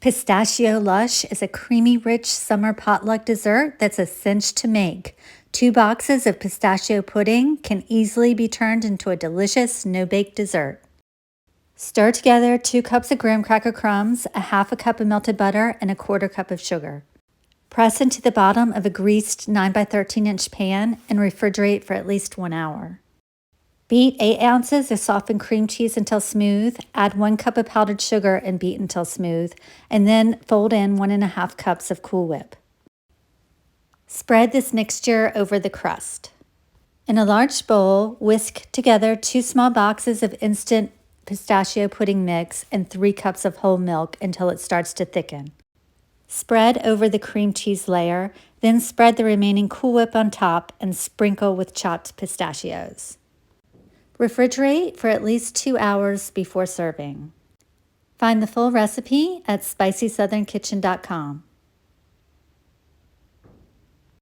Pistachio Lush is a creamy, rich summer potluck dessert that's a cinch to make. 2 boxes of pistachio pudding can easily be turned into a delicious no-bake dessert. Stir together 2 cups of graham cracker crumbs, a half a cup of melted butter, and a quarter cup of sugar. Press into the bottom of a greased 9 by 13 inch pan and refrigerate for at least 1 hour. Beat 8 ounces of softened cream cheese until smooth, add 1 cup of powdered sugar and beat until smooth, and then fold in 1½ cups of Cool Whip. Spread this mixture over the crust. In a large bowl, whisk together 2 small boxes of instant pistachio pudding mix and 3 cups of whole milk until it starts to thicken. Spread over the cream cheese layer, then spread the remaining Cool Whip on top and sprinkle with chopped pistachios. Refrigerate for at least 2 hours before serving. Find the full recipe at spicysouthern kitchen.com.